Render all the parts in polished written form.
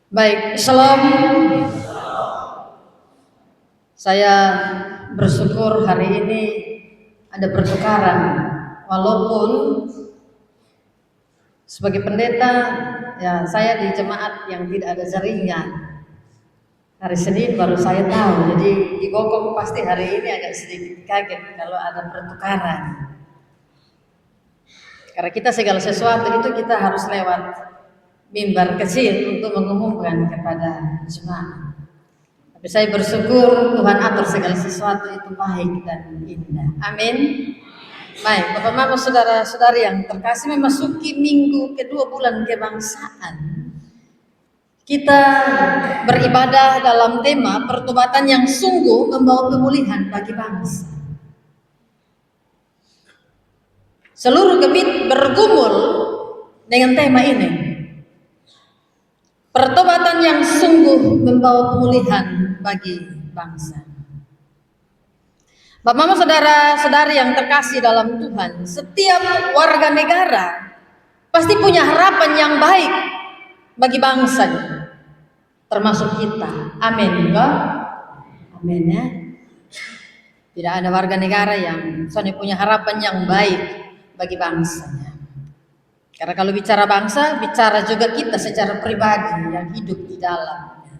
Baik, Shalom. Saya bersyukur hari ini ada pertukaran. Walaupun sebagai pendeta, ya saya di jemaat yang tidak ada jaringan. Hari Senin baru saya tahu, jadi di Gokong pasti hari ini agak sedikit kaget kalau ada pertukaran. Karena kita segala sesuatu itu kita harus lewat mimbar kecil untuk mengumumkan kepada jemaat. Tapi saya bersyukur Tuhan atur segala sesuatu itu baik dan indah. Amin. Baik, Bapak Mama saudara-saudari yang terkasih, memasuki minggu kedua bulan kebangsaan. Kita beribadah dalam tema pertobatan yang sungguh membawa pemulihan bagi bangsa. Seluruh gemit bergumul dengan tema ini. Pertobatan yang sungguh membawa pemulihan bagi bangsa. Bapak Mama saudara-saudari yang terkasih dalam Tuhan, setiap warga negara pasti punya harapan yang baik bagi bangsanya, termasuk kita. Amin, enggak? Amin ya. Tidak ada warga negara yang soalnya punya harapan yang baik bagi bangsanya. Karena kalau bicara bangsa, bicara juga kita secara pribadi yang hidup di dalamnya.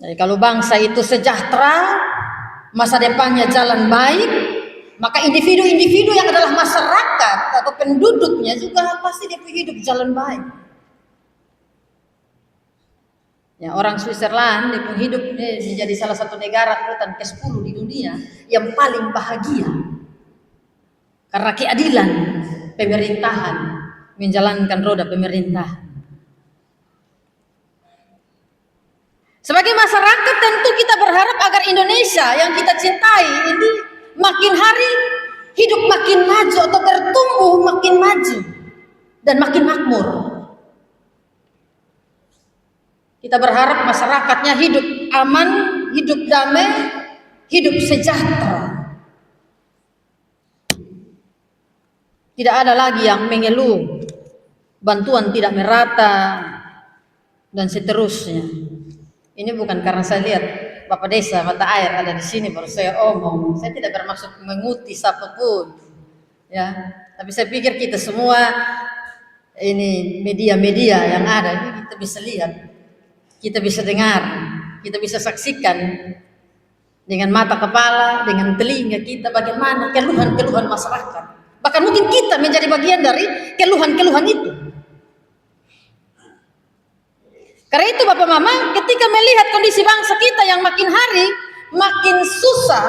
Jadi kalau bangsa itu sejahtera, masa depannya jalan baik, maka individu-individu yang adalah masyarakat atau penduduknya juga pasti dia hidup jalan baik. Ya, orang Switzerland dia hidup menjadi salah satu negara urutan ke-10 di dunia yang paling bahagia karena keadilan pemerintahan, menjalankan roda pemerintahan. Sebagai masyarakat tentu kita berharap agar Indonesia yang kita cintai ini makin hari hidup makin maju atau bertumbuh makin maju dan makin makmur. Kita berharap masyarakatnya hidup aman, hidup damai, hidup sejahtera. Tidak ada lagi yang mengeluh, bantuan tidak merata dan seterusnya. Ini bukan karena saya lihat Bapak Desa Mata Air ada di sini baru saya omong. Saya tidak bermaksud menguti siapapun, ya. Tapi saya pikir kita semua ini media-media yang ada ini kita bisa lihat, kita bisa dengar, kita bisa saksikan dengan mata kepala, dengan telinga kita bagaimana keluhan-keluhan masyarakat. Bahkan mungkin kita menjadi bagian dari keluhan-keluhan itu. Karena itu Bapak Mama, ketika melihat kondisi bangsa kita yang makin hari makin susah,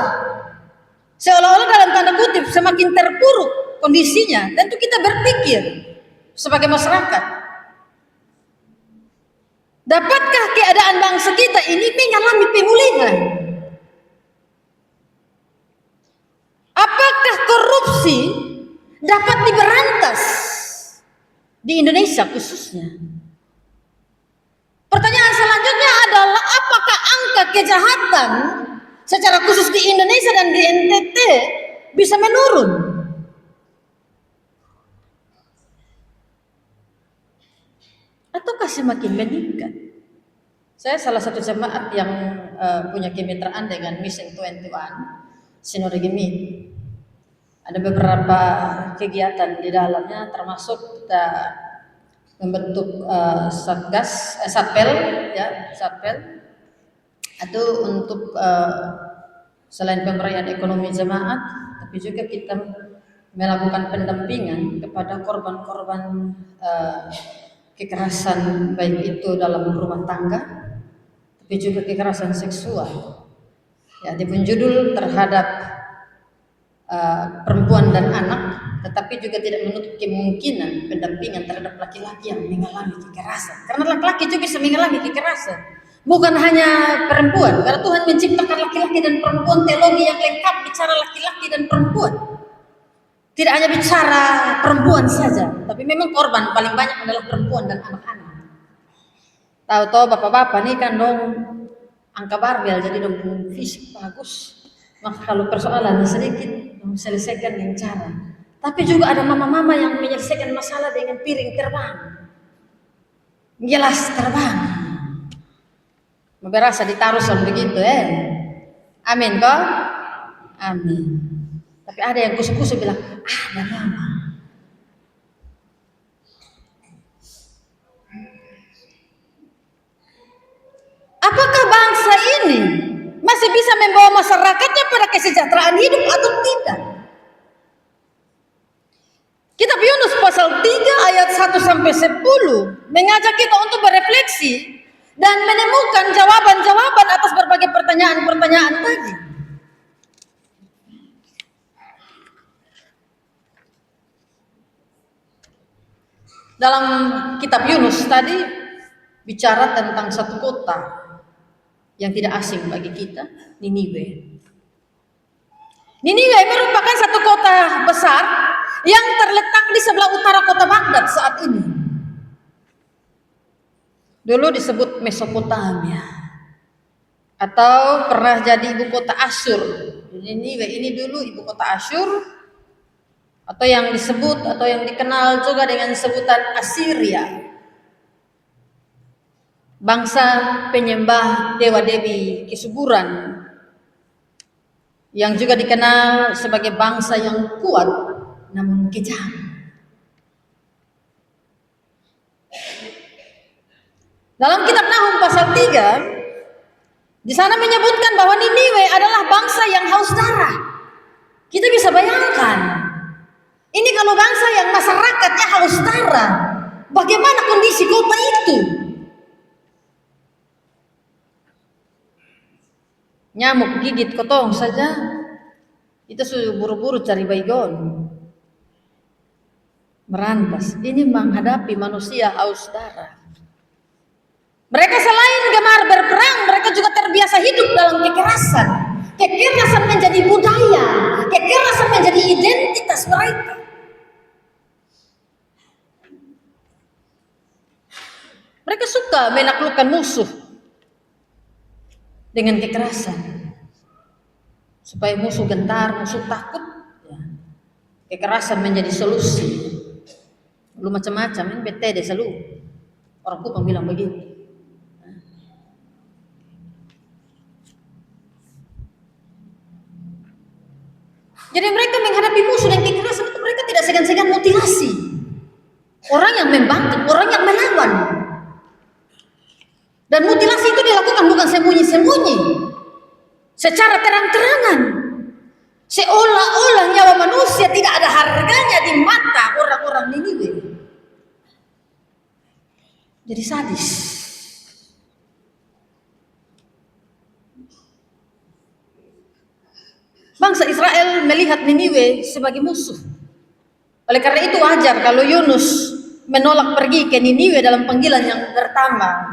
seolah-olah dalam tanda kutip semakin terpuruk kondisinya, tentu kita berpikir sebagai masyarakat, dapatkah keadaan bangsa kita ini mengalami pemulihan? Apakah korupsi dapat diberantas di Indonesia khususnya? Pertanyaan selanjutnya adalah apakah angka kejahatan secara khusus di Indonesia dan di NTT bisa menurun? Ataukah semakin meningkat? Saya salah satu jemaat yang punya kemitraan dengan Mission 21 Sinode Gemit. Ada beberapa kegiatan di dalamnya, termasuk kita membentuk satpel itu untuk selain pemberdayaan ekonomi jemaat, tapi juga kita melakukan pendampingan kepada korban-korban kekerasan, baik itu dalam rumah tangga, tapi juga kekerasan seksual. Ya, di penjudul terhadap perempuan dan anak, tetapi juga tidak menutup kemungkinan pendampingan terhadap laki-laki yang mengalami kekerasan. Karena laki-laki juga bisa mengalami kekerasan, bukan hanya perempuan. Karena Tuhan menciptakan laki-laki dan perempuan, teologi yang lengkap bicara laki-laki dan perempuan. Tidak hanya bicara perempuan saja, tapi memang korban paling banyak adalah perempuan dan anak-anak. Tahu-tahu bapak-bapak nih kan dong angka barbel, jadi dong fisik bagus. Maka kalau persoalan sedikit selesaikan dengan cara. Tapi juga ada mama-mama yang menyelesaikan masalah dengan piring terbang. Jelas terbang. Berasa ditaruh begitu Amin kok? Amin. Tapi ada yang kusuk-kusuk bilang, ada mama. Apakah bangsa ini masih bisa membawa masyarakatnya pada kesejahteraan hidup atau tidak? Kitab Yunus pasal 3 ayat 1 sampai 10 mengajak kita untuk berefleksi dan menemukan jawaban-jawaban atas berbagai pertanyaan-pertanyaan tadi. Dalam kitab Yunus tadi bicara tentang satu kota yang tidak asing bagi kita, Niniwe. Niniwe merupakan satu kota besar yang terletak di sebelah utara kota Baghdad saat ini. Dulu disebut Mesopotamia atau pernah jadi ibu kota Asyur. Niniwe ini dulu ibu kota Asyur atau yang disebut atau yang dikenal juga dengan sebutan Assyria. Bangsa penyembah dewa-dewi kesuburan yang juga dikenal sebagai bangsa yang kuat namun kejam. Dalam kitab Nahum pasal 3 di sana menyebutkan bahwa Niniwe adalah bangsa yang haus darah. Kita bisa bayangkan, ini kalau bangsa yang masyarakatnya haus darah, bagaimana kondisi kota itu? Nyamuk gigit kotong saja, kita sudah buru-buru cari baygon. Merantas, ini menghadapi manusia haus darah. Mereka selain gemar berperang, mereka juga terbiasa hidup dalam kekerasan. Kekerasan menjadi budaya, kekerasan menjadi identitas mereka. Mereka suka menaklukkan musuh dengan kekerasan supaya musuh gentar, musuh takut. Kekerasan menjadi solusi. Lu macam-macam, ini bete deh selalu. Orang Kupang bilang begitu. Jadi mereka menghadapi musuh dan kekerasan itu mereka tidak segan-segan mutilasi. Orang yang membangkit, orang yang melawan. Dan mutilasi itu dilakukan bukan sembunyi-sembunyi, secara terang-terangan. Seolah-olah nyawa manusia tidak ada harganya di mata orang-orang Niniwe. Jadi sadis. Bangsa Israel melihat Niniwe sebagai musuh. Oleh karena itu wajar kalau Yunus menolak pergi ke Niniwe dalam panggilan yang pertama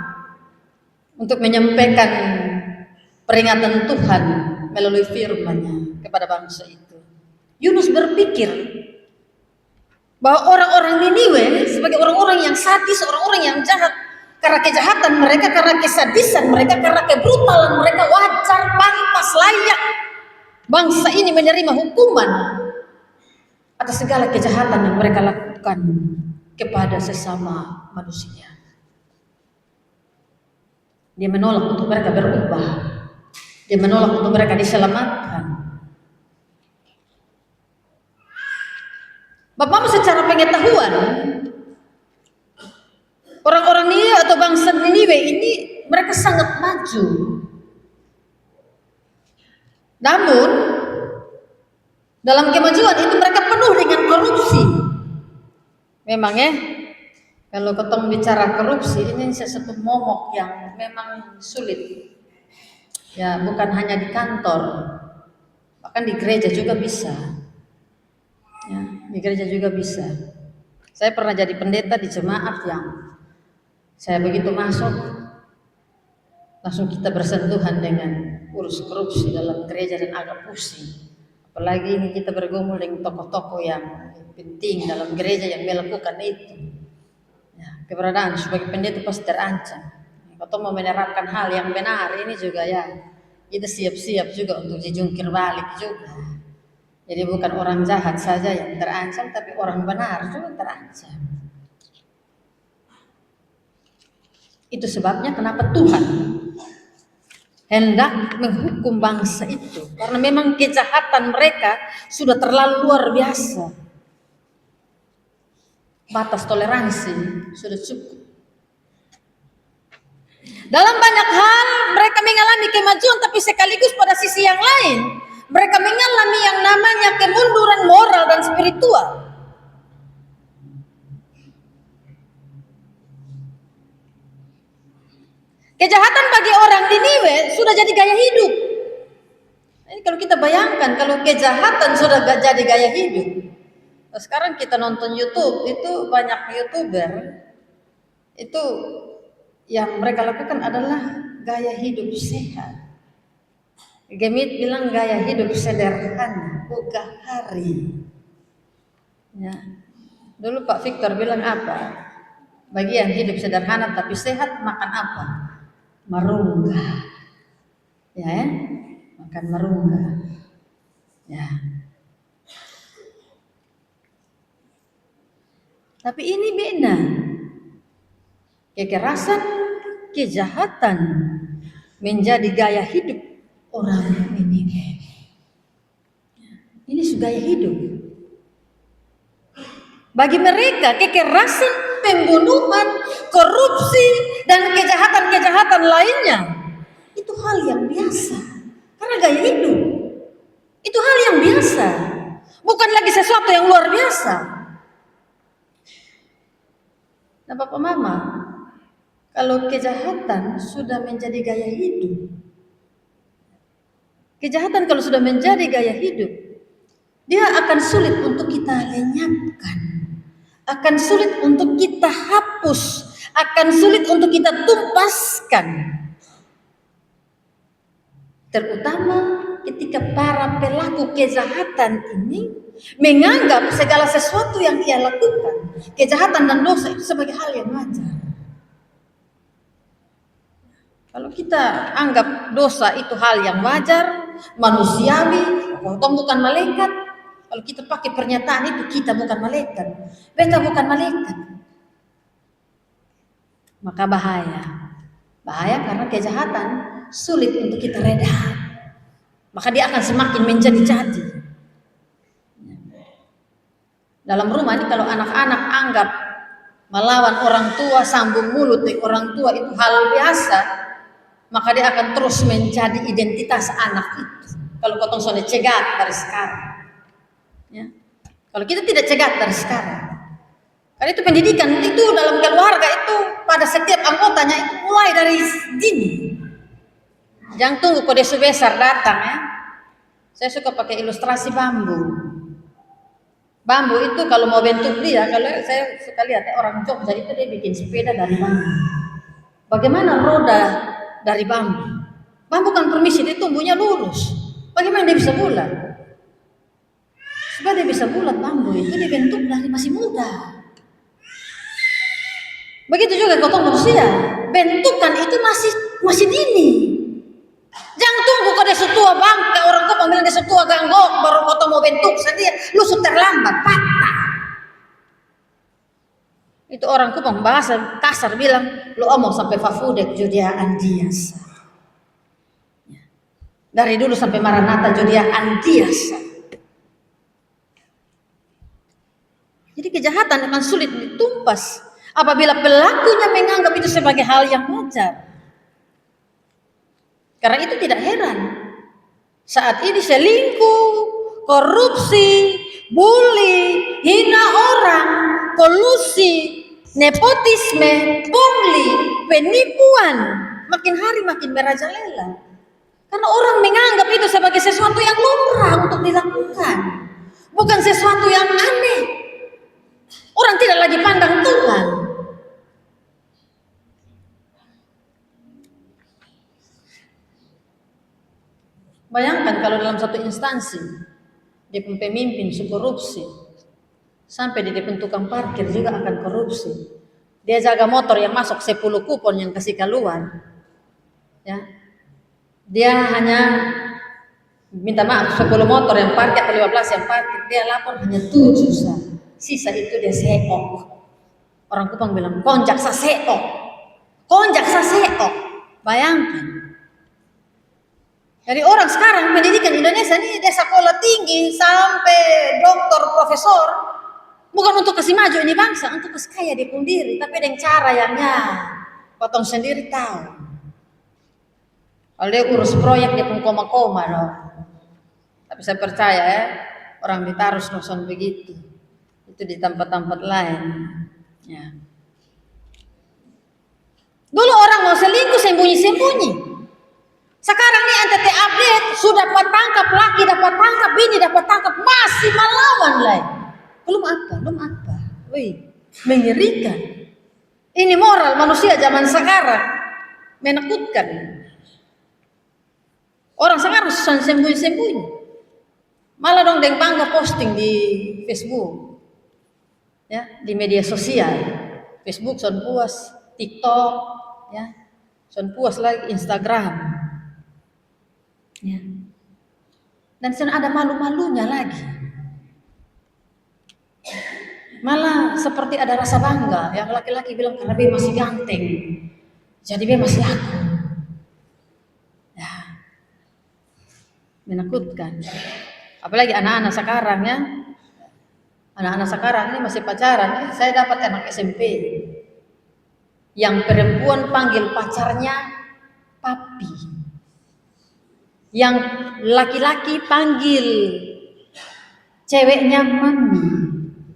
untuk menyampaikan peringatan Tuhan melalui firman-Nya kepada bangsa itu. Yunus berpikir bahwa orang-orang Niniwe sebagai orang-orang yang sadis, orang-orang yang jahat, karena kejahatan mereka, karena kesadisan mereka, karena kebrutalan mereka, wajar, pantas, layak bangsa ini menerima hukuman atas segala kejahatan yang mereka lakukan kepada sesama manusia. Dia menolak untuk mereka berubah. Dia menolak untuk mereka diselamatkan. Bapak secara pengetahuan, orang-orang Niniwe atau bangsa Niniwe ini mereka sangat maju. Namun dalam kemajuan itu mereka penuh dengan korupsi. Memang kalau ketemu bicara korupsi ini sesuatu momok yang memang sulit. Ya, bukan hanya di kantor, bahkan di gereja juga bisa. Ya, di gereja juga bisa. Saya pernah jadi pendeta di jemaat yang saya begitu masuk, langsung kita bersentuhan dengan urus korupsi dalam gereja dan agak pusing. Apalagi ini kita bergumul dengan tokoh-tokoh yang penting dalam gereja yang melakukan itu. Ya, keberadaan sebagai pendeta pasti terancam. Kalau mau menerapkan hal yang benar ini juga ya, kita siap-siap juga untuk dijungkir balik juga. Jadi bukan orang jahat saja yang terancam, tapi orang benar juga terancam. Itu sebabnya kenapa Tuhan hendak menghukum bangsa itu, karena memang kejahatan mereka sudah terlalu luar biasa. Batas toleransi sudah cukup. Dalam banyak hal mereka mengalami kemajuan, tapi sekaligus pada sisi yang lain mereka mengalami yang namanya kemunduran moral dan spiritual. Kejahatan bagi orang Niniwe sudah jadi gaya hidup. Ini kalau kita bayangkan, kalau kejahatan sudah gak jadi gaya hidup. Sekarang kita nonton YouTube, itu banyak YouTuber, itu yang mereka lakukan adalah gaya hidup sehat. Gemit bilang gaya hidup sederhana, ogah hari. Ya. Dulu Pak Victor bilang apa? Bagian hidup sederhana tapi sehat, makan apa? Marungga. Ya, makan marungga. Ya. Tapi ini beda. Kekerasan, kejahatan menjadi gaya hidup orang ini. Ini gaya hidup. Bagi mereka kekerasan, pembunuhan, korupsi, dan kejahatan-kejahatan lainnya itu hal yang biasa. Karena gaya hidup itu hal yang biasa, bukan lagi sesuatu yang luar biasa. Nah Bapak Mama, kalau kejahatan sudah menjadi gaya hidup, kejahatan kalau sudah menjadi gaya hidup, dia akan sulit untuk kita lenyapkan, akan sulit untuk kita hapus, akan sulit untuk kita tumpaskan. Terutama ketika para pelaku kejahatan ini menganggap segala sesuatu yang ia lakukan, kejahatan dan dosa itu sebagai hal yang wajar. Kalau kita anggap dosa itu hal yang wajar, manusiawi, atau bukan malaikat, kalau kita pakai pernyataan itu kita bukan malaikat, beta bukan malaikat, maka bahaya. Bahaya karena kejahatan sulit untuk kita reda, maka dia akan semakin menjadi-jadi. Dalam rumah ini kalau anak-anak anggap melawan orang tua, sambung mulut dengan orang tua itu hal biasa, maka dia akan terus menjadi identitas anak itu. Kalau kotong sudah cegat dari sekarang, ya. Kalau kita tidak cegat dari sekarang, karena itu pendidikan itu dalam keluarga itu pada setiap anggotanya itu mulai dari dini. Jangan tunggu kode besar datang ya. Saya suka pakai ilustrasi bambu. Bambu itu kalau mau bentuk dia, kalau saya suka lihat orang Jogja itu dia bikin sepeda dari bambu. Bagaimana roda dari bambu? Bambu kan permisi dia tumbuhnya lurus. Bagaimana dia bisa bulat? Supaya dia bisa bulat, bambu itu dibentuk dari masih muda. Begitu juga kotong manusia, bentukan itu masih dini. Jangan tunggu kau desa tua bangka, orang kau panggilan desa tua ganggok baru kau mau bentuk saja, lu terlambat, patah. Itu orang kupang bahasa kasar bilang, lu omong sampai fafudek jodia andiasa. Dari dulu sampai Maranatha jodia andiasa. Jadi kejahatan akan sulit ditumpas apabila pelakunya menganggap itu sebagai hal yang wajar. Karena itu tidak heran saat ini selingkuh, korupsi, bully, hina orang, kolusi, nepotisme, pungli, penipuan makin hari makin merajalela. Karena orang menganggap itu sebagai sesuatu yang lumrah untuk dilakukan, bukan sesuatu yang aneh. Orang tidak lagi pandang Tuhan. Bayangkan kalau dalam satu instansi dia pemimpin korupsi, sampai di depan tukang parkir juga akan korupsi. Dia jaga motor yang masuk 10 kupon yang kasih keluar, ya. Dia hanya minta maaf 10 motor yang parkir atau 15 yang parkir, dia lapor hanya 7 sisa itu dia seok. Orang Kupang bilang konjak sa seok. konjak saseok. Bayangkan. Jadi orang sekarang pendidikan Indonesia ini dari sekolah tinggi sampai doktor, profesor, bukan untuk kasih maju ini bangsa, untuk kasih kaya di pun diri, tapi dengan cara yang potong sendiri tahu. Kalau dia urus proyek dia pun koma-koma dong. Tapi saya percaya orang ditaruh noson begitu. Itu di tempat-tempat lain. Ya. Dulu orang mau selingkuh sembunyi-sembunyi. Sekarang nih NTT update sudah dapat tangkap laki, dapat tangkap bini, dapat tangkap masih melawan lagi. Belum apa. Wih, mengerikan. Ini moral manusia zaman sekarang menakutkan. Orang sekarang susah sembunyi-sembunyi. Malah dong deng bangga posting di Facebook. Ya, di media sosial. Facebook son puas, TikTok, ya. Son puas lagi Instagram. Ya. Dan sana ada malu-malunya lagi. Malah seperti ada rasa bangga. Yang laki-laki bilang karena dia masih ganteng, jadi dia masih laku. Ya. Menakutkan. Apalagi anak-anak sekarang ya. Anak-anak sekarang ini masih pacaran. Saya dapat anak SMP yang perempuan panggil pacarnya papi. Yang laki-laki panggil ceweknya mami,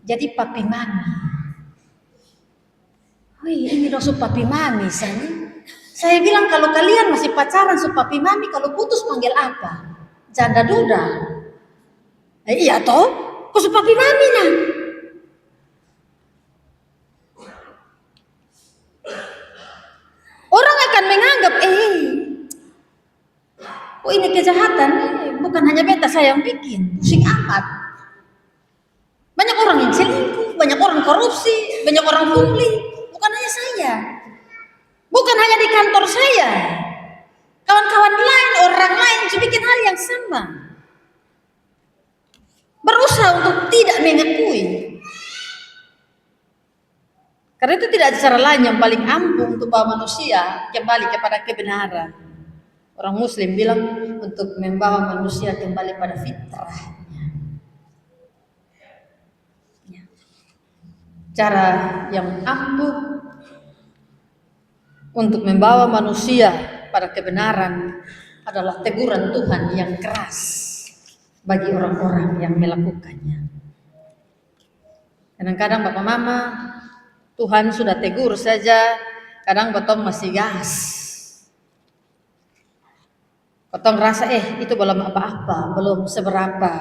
jadi papi mami. Wih, ini dong su papi mami saya bilang kalau kalian masih pacaran su papi mami, kalau putus panggil apa? Janda duda. Iya toh, kok su papi mami nah? Orang akan menganggap oh ini kejahatan, bukan hanya beta saya yang bikin, pusing amat. Banyak orang yang selingkuh, banyak orang korupsi, banyak orang pungli, bukan hanya saya. Bukan hanya di kantor saya. Kawan-kawan lain, orang lain juga bikin hal yang sama. Berusaha untuk tidak mengakui. Karena itu tidak ada cara lain yang paling ampuh untuk membawa manusia kembali kepada kebenaran. Orang Muslim bilang untuk membawa manusia kembali pada fitrahnya. Cara yang ampuh untuk membawa manusia pada kebenaran adalah teguran Tuhan yang keras bagi orang-orang yang melakukannya. Kadang-kadang Bapak Mama, Tuhan sudah tegur saja, kadang potong masih gas. Potong rasa itu belum apa-apa, belum seberapa.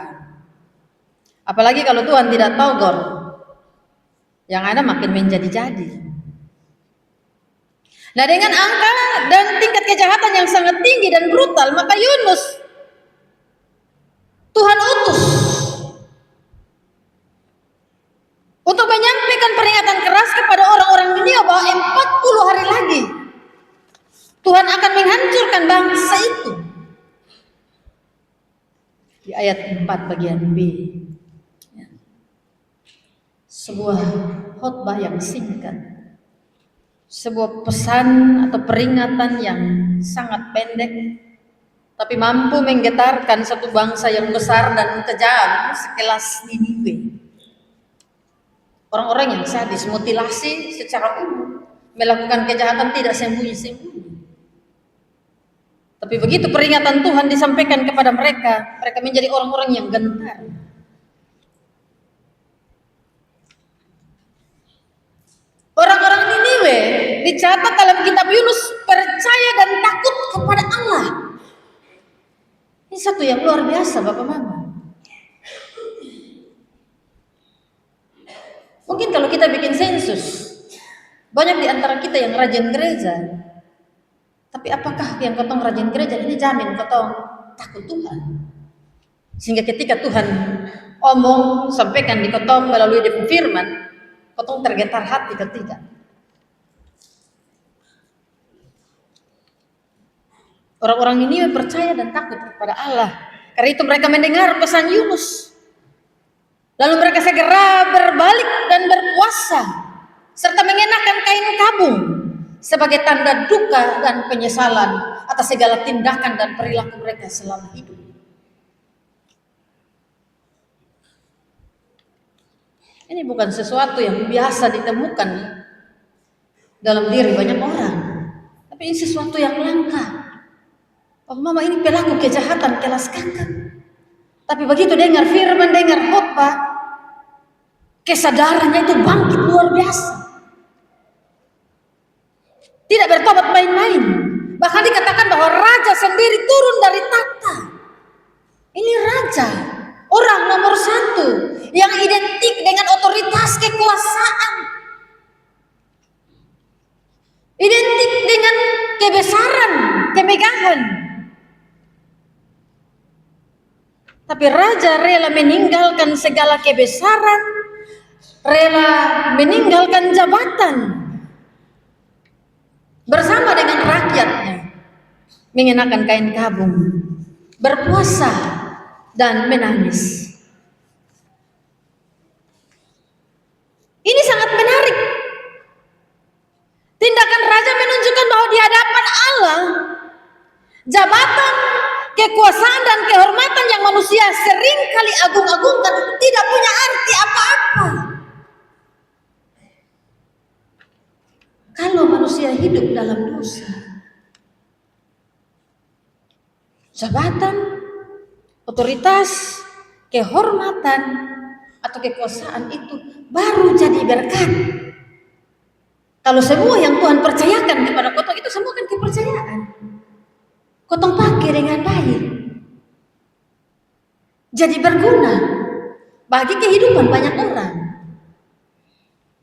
Apalagi kalau Tuhan tidak tegur, yang ada makin menjadi-jadi. Nah, dengan angka dan tingkat kejahatan yang sangat tinggi dan brutal, maka Yunus Tuhan utus untuk menyampaikan peringatan keras kepada orang-orang dunia bahwa 40 hari lagi Tuhan akan menghancurkan bangsa itu. Di ayat 4 bagian B. Sebuah khotbah yang singkat, sebuah pesan atau peringatan yang sangat pendek, tapi mampu menggetarkan satu bangsa yang besar dan kejam sekelas Niniwe. Orang-orang yang sadis, mutilasi secara umum, melakukan kejahatan tidak sembunyi-sembunyi. Tapi begitu peringatan Tuhan disampaikan kepada mereka, mereka menjadi orang-orang yang gentar. Orang-orang Niniwe dicatat dalam kitab Yunus percaya dan takut kepada Allah. Ini satu yang luar biasa, Bapak Mama. Mungkin kalau kita bikin sensus, banyak di antara kita yang rajin gereja. Tapi apakah yang ketong rajin gereja ini jamin ketong takut Tuhan? Sehingga ketika Tuhan omong, sampaikan di ketong melalui firman, ketong tergetar hati ketiga. Orang-orang ini percaya dan takut kepada Allah. Karena itu mereka mendengar pesan Yunus. Lalu mereka segera berbalik dan berpuasa serta mengenakan kain kabung sebagai tanda duka dan penyesalan atas segala tindakan dan perilaku mereka selama hidup. Ini bukan sesuatu yang biasa ditemukan dalam diri banyak orang, tapi ini sesuatu yang langka. Oh mama, ini pelaku kejahatan kelas kakap. Tapi begitu dengar firman, dengar khotbah, kesadarannya itu bangkit luar biasa. Tidak bertobat main-main. Bahkan dikatakan bahwa raja sendiri turun dari tahta. Ini raja, orang nomor 1 yang identik dengan otoritas kekuasaan, identik dengan kebesaran, kemegahan. Tapi raja rela meninggalkan segala kebesaran, rela meninggalkan jabatan, bersama dengan rakyatnya, mengenakan kain kabung, berpuasa dan menangis. Ini sangat menarik. Tindakan raja menunjukkan bahwa di hadapan Allah, jabatan, kekuasaan dan kehormatan yang manusia sering kali agung-agungkan tidak punya arti apa-apa kalau manusia hidup dalam dosa. Jabatan, otoritas, kehormatan atau kekuasaan itu baru jadi berkat kalau semua yang Tuhan percayakan kepada kotong itu semua kan kepercayaan. Kotong pakai dengan baik, jadi berguna bagi kehidupan banyak orang.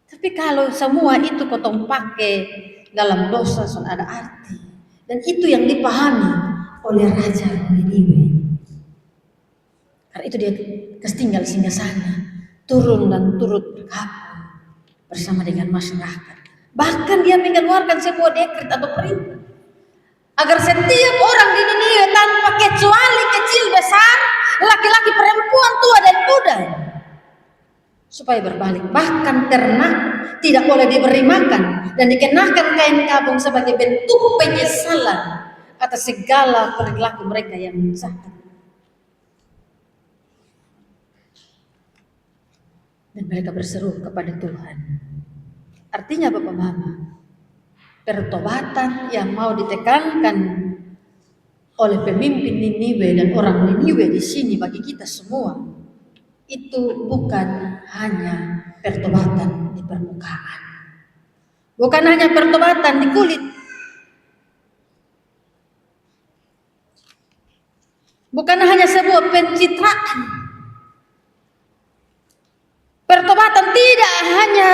Tapi kalau semua itu kotong pakai dalam dosa, so ada arti. Dan itu yang dipahami oleh Raja Niniwe. Karena itu dia tinggal singgasana, turun dan turut berkabung bersama dengan masyarakat. Bahkan dia mengeluarkan sebuah dekret atau perintah agar setiap orang di Niniwe tanpa kecuali kecil besar, laki-laki perempuan tua dan muda, supaya berbalik. Bahkan ternak tidak boleh diberi makan dan dikenakan kain kabung sebagai bentuk penyesalan atas segala perilaku mereka yang jahat. Dan mereka berseru kepada Tuhan. Artinya Bapak Mama, pertobatan yang mau ditekankan oleh pemimpin Niniwe dan orang Niniwe di sini bagi kita semua itu bukan hanya pertobatan di permukaan, bukan hanya pertobatan di kulit, bukan hanya sebuah pencitraan. Pertobatan tidak hanya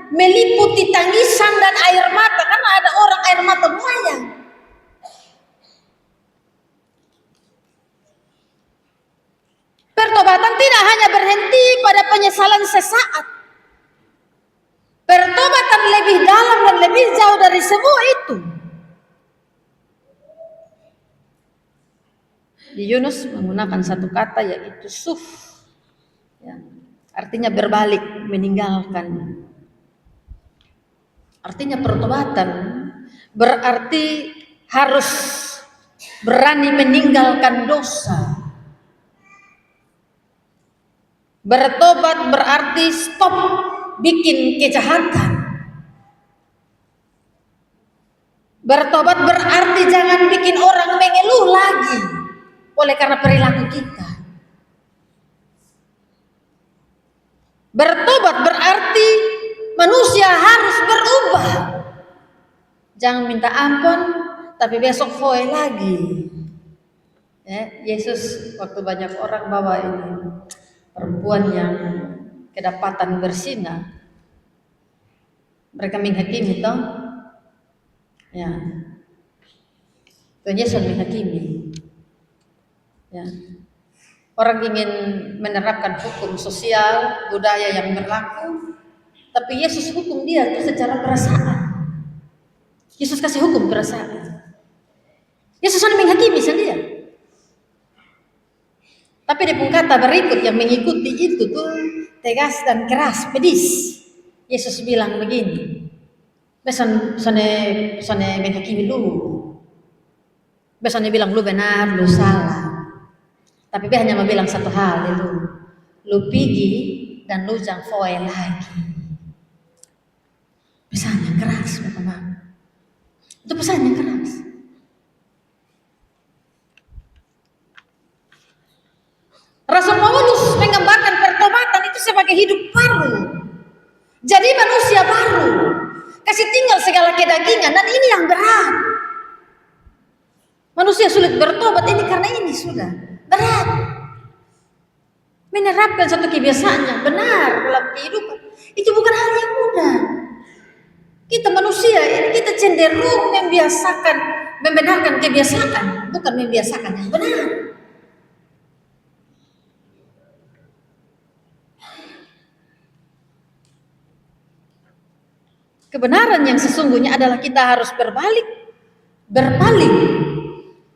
meliputi tangisan dan air mata, karena ada orang air mata buaya. Pertobatan tidak hanya berhenti pada penyesalan sesaat. Pertobatan lebih dalam dan lebih jauh dari semua itu. Di Yunus menggunakan satu kata yaitu suf, ya, artinya berbalik, meninggalkan. Artinya pertobatan berarti harus berani meninggalkan dosa. Bertobat berarti stop bikin kejahatan. Bertobat berarti jangan bikin orang mengeluh lagi oleh karena perilaku kita. Bertobat berarti manusia harus berubah. Jangan minta ampun, tapi besok foe lagi. Ya, Yesus waktu banyak orang bawa ini perempuan yang kedapatan berzina, mereka menghakimi toh, ya, Tuhan Yesus menghakimi. Ya. Orang ingin menerapkan hukum sosial, budaya yang berlaku, tapi Yesus hukum dia itu secara perasaan. Yesus kasih hukum perasaan. Yesus hanya menghakimi sendiri. Tapi di kata berikut yang mengikuti itu tuh tegas dan keras, pedis. Yesus bilang begini, Besan sane sane menghakimi lu. Besan dia bilang lu benar, lu salah. Tapi dia hanya mau bilang satu hal itu. Lu pergi dan lu jangan foya lagi. Pesannya keras, Bapak Mama. Itu pesannya keras. Rasul Paulus menggambarkan pertobatan itu sebagai hidup baru. Jadi manusia baru. Kasih tinggal segala kedagingan dan ini yang berat. Manusia sulit bertobat ini karena ini sudah berat. Menerapkan satu kebiasaan yang benar dalam kehidupan itu bukan hal yang mudah. Kita manusia ini kita cenderung membenarkan kebiasaan, bukan membiasakan yang benar. Kebenaran yang sesungguhnya adalah kita harus berpaling,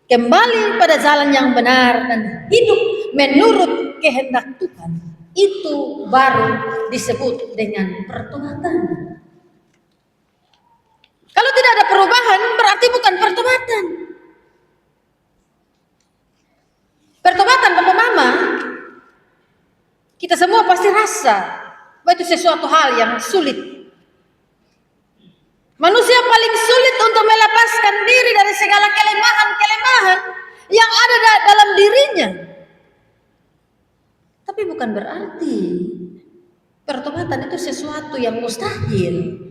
kembali pada jalan yang benar dan hidup menurut kehendak Tuhan. Itu baru disebut dengan pertobatan. Kalau tidak ada perubahan berarti bukan pertobatan. Pertobatan Bapak Mama, kita semua pasti rasa bahwa itu sesuatu hal yang sulit. Manusia paling sulit untuk melepaskan diri dari segala kelemahan-kelemahan yang ada dalam dirinya. Tapi bukan berarti pertobatan itu sesuatu yang mustahil.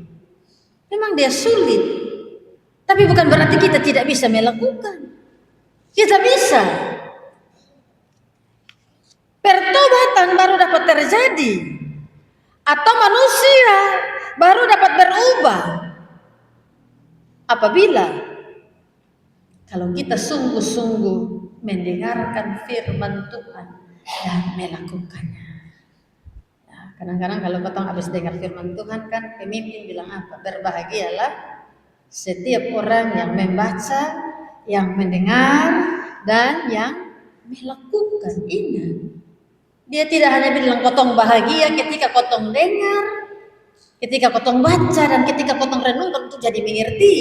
Memang dia sulit. Tapi bukan berarti kita tidak bisa melakukan. Kita bisa. Pertobatan baru dapat terjadi. Atau manusia baru dapat berubah. Apabila kalau kita sungguh-sungguh mendengarkan firman Tuhan dan melakukannya. Nah, kadang-kadang kalau potong habis dengar firman Tuhan kan pemimpin bilang apa? Berbahagialah setiap orang yang membaca, yang mendengar, dan yang melakukan ini. Dia tidak hanya bilang potong bahagia ketika potong dengar, ketika potong baca, dan ketika potong renungkan untuk jadi mengerti.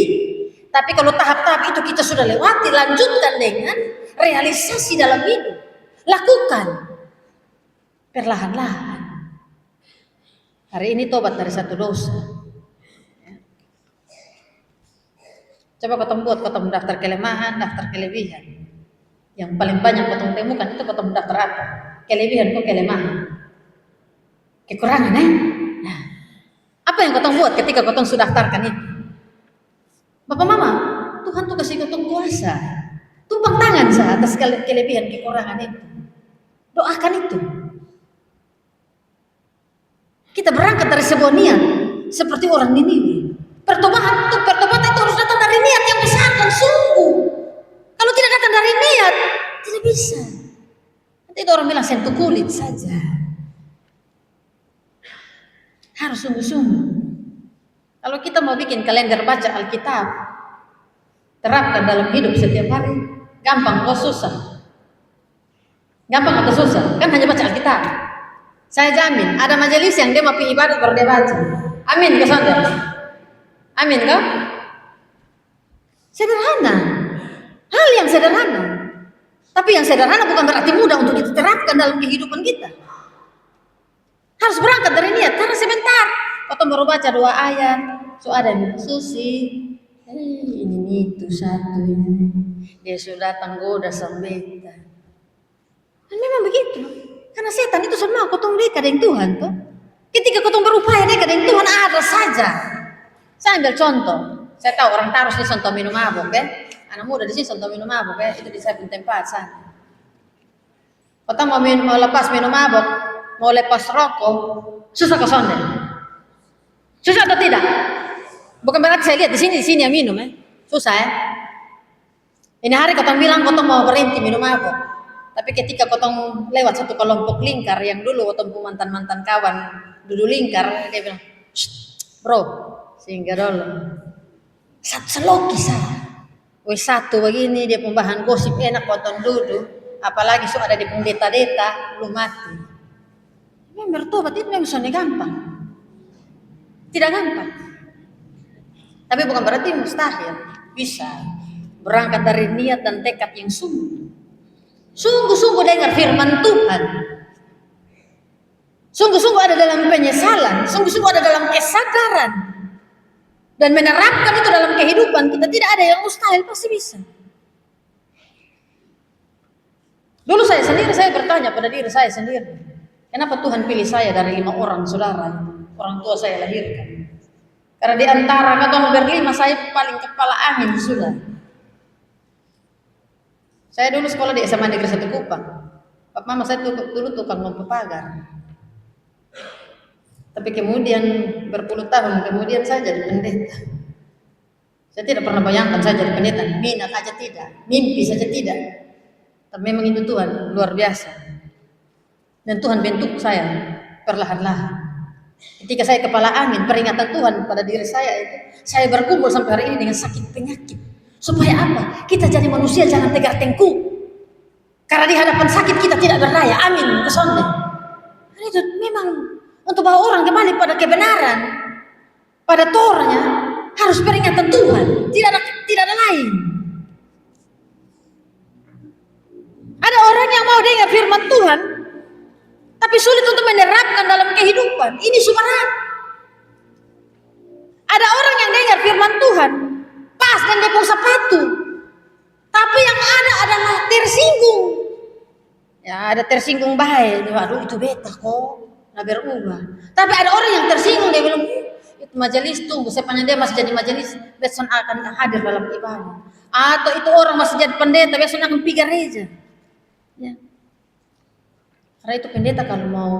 Tapi kalau tahap-tahap itu kita sudah lewati, lanjutkan dengan realisasi dalam hidup. Lakukan perlahan-lahan. Hari ini tobat dari satu dosa. Coba potong daftar kelemahan, daftar kelebihan. Yang paling banyak potong temukan itu potong daftar apa? Kelebihan kok kelemahan. Kekurangan Nah, apa yang kotong buat ketika kotong sudah daftarkan itu? Bapak Mama, Tuhan tuh kasih kotong kuasa. Tumpang tangan sah atas kelebihan kekurangan itu. Doakan itu. Kita berangkat dari sebuah niat seperti orang Niniwe. Pertobatan itu harus datang dari niat yang besar dan sungguh. Kalau tidak datang dari niat, tidak bisa. Nanti itu orang bilang sentuh kulit saja. Harus sungguh-sungguh. Kalau kita mau bikin kalender baca Alkitab, terapkan dalam hidup setiap hari, gampang atau susah? Gampang atau susah? Kan hanya baca Alkitab. Saya jamin, ada majelis yang dia mau pergi ibadat baru dia baca. Amin, ke saudara? Amin, kau? Sederhana. Hal yang sederhana. Tapi yang sederhana bukan berarti mudah untuk diterapkan dalam kehidupan kita. Harus berangkat dari niat, karena sebentar kau baru baca 2 ayat, so ada yang susi, ini itu satu ini, dia sudah tanggoda sambeta. Dan memang begitu, karena setan itu semua kotong dekat dengan Tuhan tuh. Ketika kotong berupaya dekat dengan Tuhan ada saja. Saya ambil contoh, saya tahu orang Tarus di contoh minum mabuk anak muda di sini contoh minum mabuk itu di saya tempat sana. Kotong mau lepas minum mabuk, mau lepas rokok, susah ke sonde. Susah atau tidak? Bukan berarti saya lihat di sini yang minum susah Ini hari kotong bilang kotong mau berhenti minum mabuk. Tapi ketika kotong lewat satu kelompok lingkar yang dulu kotong mantan kawan dulu lingkar, dia bilang, bro, sehingga dulu seloki saya. Wes satu begini dia pembahan gosip enak kotong duduk, apalagi so ada di pendeta-deta belum mati. Memang bertobat itu memang gampang. Tidak gampang. Tapi bukan berarti mustahil. Bisa. Berangkat dari niat dan tekad yang sungguh-sungguh dengar firman Tuhan. Sungguh-sungguh ada dalam penyesalan, sungguh-sungguh ada dalam kesadaran. Dan menerapkan itu dalam kehidupan kita, tidak ada yang mustahil, pasti bisa. Dulu saya sendiri, saya bertanya pada diri saya sendiri, kenapa Tuhan pilih saya dari 5 orang saudara, orang tua saya lahirkan? Karena di antara kata berlima, saya paling kepala angin sudah. Saya dulu sekolah di SMA Negeri 1 Kupang. Papa mama saya dulu tukang lompat pagar. Tapi kemudian berpuluh tahun kemudian saya jadi pendeta. Saya tidak pernah bayangkan saya jadi pendeta, minat aja tidak, mimpi saja tidak. Tapi memang itu Tuhan luar biasa. Dan Tuhan bentuk saya perlahan-lahan. Ketika saya kepala angin, peringatan Tuhan pada diri saya itu, saya berkumpul sampai hari ini dengan sakit penyakit. Supaya apa? Kita jadi manusia jangan tegar tengkuk. Karena di hadapan sakit kita tidak berdaya. Amin. Kesonde. Itu memang untuk bawa orang kembali pada kebenaran, pada tornya, harus peringatan Tuhan. Tidak ada lain. Ada orang yang mau dengar firman Tuhan, tapi sulit untuk menerapkan dalam kehidupan. Ini subarat. Ada orang yang dengar firman Tuhan, pas dan depong sepatu, tapi yang ada adalah tersinggung. Ya, ada tersinggung baik. Aduh, itu beta kok, nggak berubah. Tapi ada orang yang tersinggung, dia bilang, itu majelis tunggu, sepanjang dia masih jadi majelis, besok akan hadir dalam ibadah. Atau itu orang masih jadi pendeta, besok akan pergi gereja. Ya. Karena itu pendeta kalau mau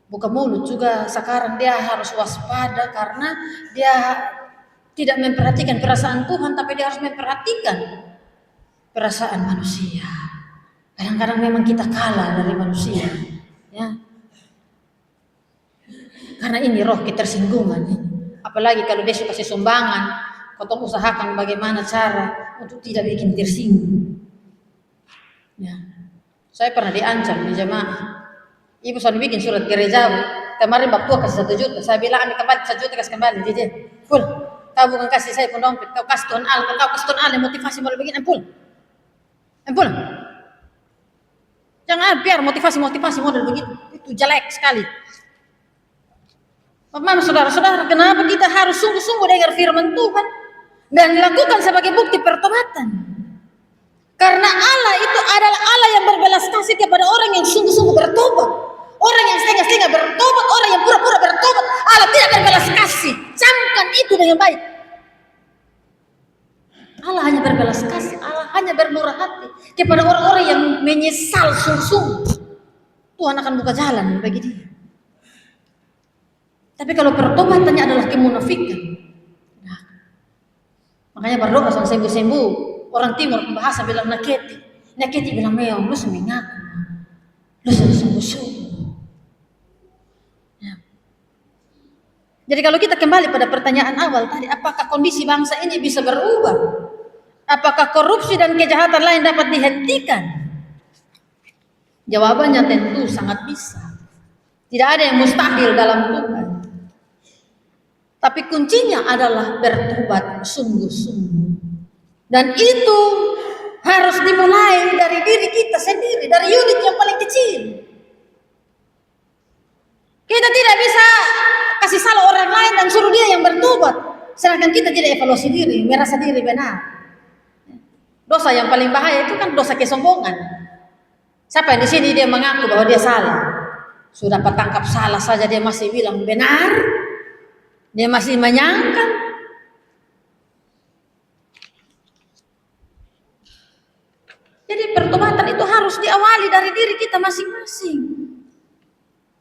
buka mulut juga sekarang dia harus waspada karena dia tidak memperhatikan perasaan Tuhan, tapi dia harus memperhatikan perasaan manusia. Kadang-kadang memang kita kalah dari manusia, ya. Karena ini roh ketersinggungan ini. Apalagi kalau dia kasih sumbangan, kau usahakan bagaimana cara untuk tidak bikin tersinggung. Ya. Saya pernah diancam di jemaah. Ibu sudah bikin surat gereja. Kemarin waktu kasih 1 juta. Saya bilang ambil kembali 1 juta, kasih kembali. Jadi, full. Kau bukan kasih saya pun dompet. Kau kasih Tuhan Allah. Kau kasih Tuhan Allah motivasi mau begini. Ampun. Jangan biar motivasi model begitu. Itu jelek sekali. Mama, saudara-saudara, kenapa kita harus sungguh-sungguh dengar firman Tuhan dan lakukan sebagai bukti pertobatan? Karena Allah itu adalah Allah yang berbelas kasih kepada orang yang sungguh-sungguh bertobat. Orang yang setengah-setengah bertobat, orang yang pura-pura bertobat, Allah tidak berbelas kasih. Camkan itu dengan baik. Allah hanya berbelas kasih, Allah hanya bermurah hati kepada orang-orang yang menyesal sungguh-sungguh. Tuhan akan buka jalan bagi dia. Tapi kalau pertobatannya adalah kemunafikan, nah, makanya berdoa sama sembuh-sembuh. Orang timur bahasa bilang naketi bilang meong, lu semingat, lu sungguh-sungguh. Ya. Jadi kalau kita kembali pada pertanyaan awal tadi, apakah kondisi bangsa ini bisa berubah? Apakah korupsi dan kejahatan lain dapat dihentikan? Jawabannya tentu sangat bisa. Tidak ada yang mustahil dalam Tuhan. Tapi kuncinya adalah bertobat sungguh-sungguh. Dan itu harus dimulai dari diri kita sendiri, dari unit yang paling kecil. Kita tidak bisa kasih salah orang lain dan suruh dia yang bertobat, sedangkan kita tidak evaluasi diri, merasa diri benar. Dosa yang paling bahaya itu kan dosa kesombongan. Siapa yang di sini dia mengaku bahwa dia salah? Sudah ketangkap salah saja dia masih bilang benar, dia masih menyangka. Jadi pertobatan itu harus diawali dari diri kita masing-masing.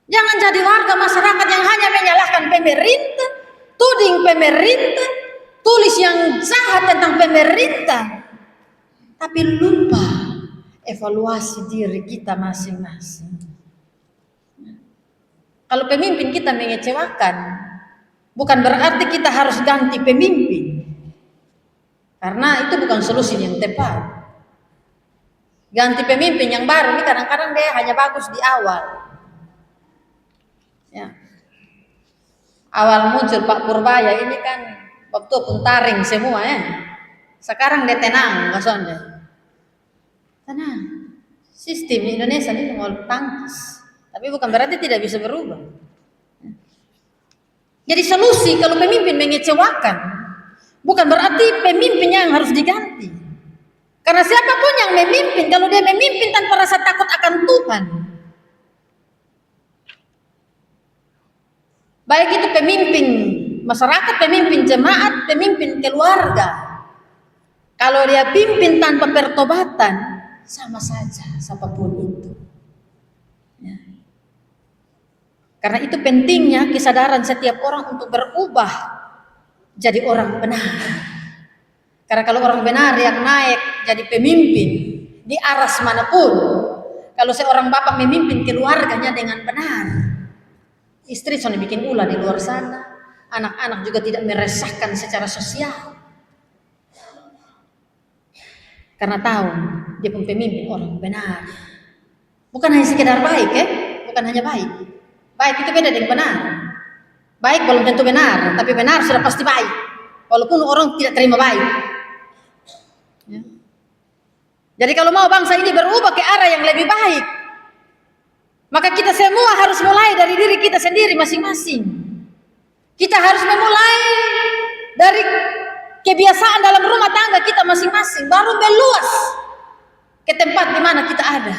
Jangan jadi warga masyarakat yang hanya menyalahkan pemerintah, tuding pemerintah, tulis yang jahat tentang pemerintah, tapi lupa evaluasi diri kita masing-masing. Kalau pemimpin kita mengecewakan, bukan berarti kita harus ganti pemimpin, karena itu bukan solusi yang tepat. Ganti pemimpin yang baru ini kadang-kadang dia hanya bagus di awal. Ya. Awal muncul Pak Purbaya ini kan Waktu pun taring semua ya. Sekarang dia tenang, maksudnya. Tenang. Sistem Indonesia ini mau tangkis. Tapi bukan berarti tidak bisa berubah. Jadi solusi kalau pemimpin mengecewakan, bukan berarti pemimpinnya yang harus diganti. Karena siapapun yang memimpin, kalau dia memimpin tanpa rasa takut akan Tuhan, baik itu pemimpin masyarakat, pemimpin jemaat, pemimpin keluarga, kalau dia pimpin tanpa pertobatan, sama saja siapapun itu. Ya. Karena itu pentingnya kesadaran setiap orang untuk berubah jadi orang benar. Karena kalau orang benar yang naik jadi pemimpin di aras manapun, kalau seorang bapak memimpin keluarganya dengan benar, istri sudah bikin ulah di luar sana, anak-anak juga tidak meresahkan secara sosial. Karena tahu dia pun pemimpin orang benar. Bukan hanya sekedar baik bukan hanya baik. Baik itu beda dengan benar. Baik belum tentu benar, tapi benar sudah pasti baik. Walaupun orang tidak terima baik. Ya. Jadi kalau mau bangsa ini berubah ke arah yang lebih baik, maka kita semua harus mulai dari diri kita sendiri masing-masing. Kita harus memulai dari kebiasaan dalam rumah tangga kita masing-masing, baru meluas ke tempat di mana kita ada.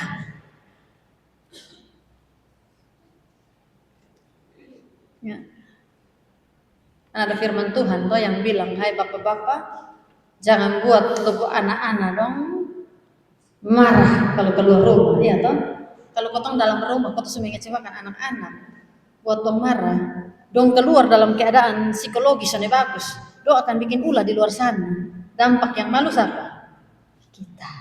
Ya. Ada firman Tuhan toh yang bilang, hai bapak-bapak, jangan buat tubuh anak-anak dong marah kalau keluar rumah, ya toh. Kalau kotong dalam rumah, kotong mengecewakan anak-anak, buat dong marah, dong keluar dalam keadaan psikologis yang bagus, dong akan bikin ulah di luar sana. Dampak yang malu siapa? Kita.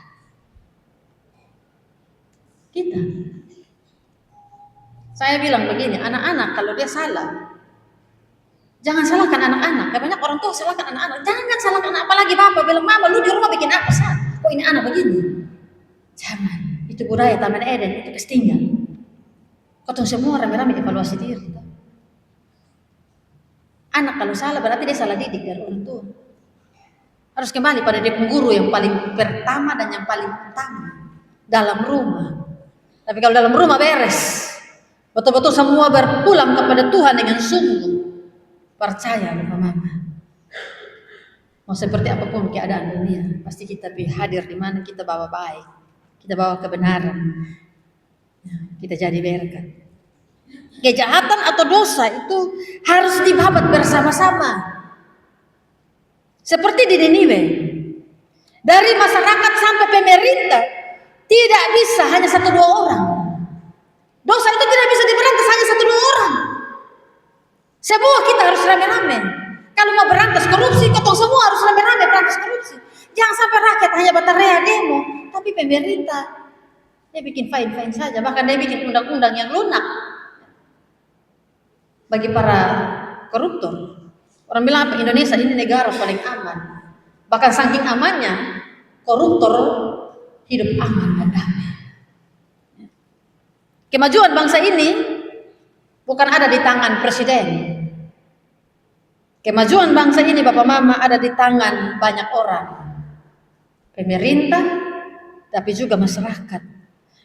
Saya bilang begini, anak-anak kalau dia salah, jangan salahkan anak-anak. Banyak orang tua salahkan anak-anak. Jangan salahkan anak, apalagi bapak bilang, mama lu di rumah bikin apa sah? Kok ini anak begini? Jangan. Itu budaya Taman Eden, itu kestingan. Kotong semua rame-rame evaluasi diri. Anak kalau salah berarti dia salah didik dari orang tua. Harus kembali pada dia guru yang paling pertama dan yang paling utama dalam rumah. Tapi kalau dalam rumah beres, betul-betul semua berpulang kepada Tuhan dengan sungguh percaya mama. Mau seperti apapun keadaan dunia, pasti kita hadir di mana kita bawa baik, kita bawa kebenaran, kita jadi berkat. Kejahatan atau dosa itu harus dibabat bersama-sama. Seperti di Niniwe, dari masyarakat sampai pemerintah tidak bisa hanya 1-2 orang. Dosa itu tidak bisa diberantas hanya 1-2 orang. Semua kita harus rame-rame. Kalau mau berantas korupsi, ketong semua harus rame-rame berantas korupsi. Jangan sampai rakyat hanya batarea demo, tapi pemerintah dia bikin fine-fine saja, bahkan dia bikin undang-undang yang lunak bagi para koruptor. Orang bilang apa? Indonesia ini negara paling aman. Bahkan saking amannya, koruptor hidup aman dan damai. Kemajuan bangsa ini bukan ada di tangan presiden. Kemajuan bangsa ini Bapak Mama ada di tangan banyak orang. Pemerintah, tapi juga masyarakat.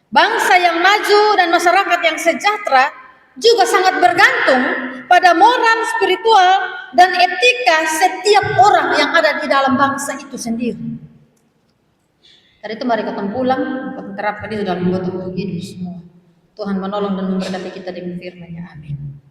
Bangsa yang maju dan masyarakat yang sejahtera juga sangat bergantung pada moral, spiritual, dan etika setiap orang yang ada di dalam bangsa itu sendiri. Tadi itu mari kita pulang, kita terapkan itu dalam hidup semua. Tuhan menolong dan memberkati kita dengan firman-Nya. Amin.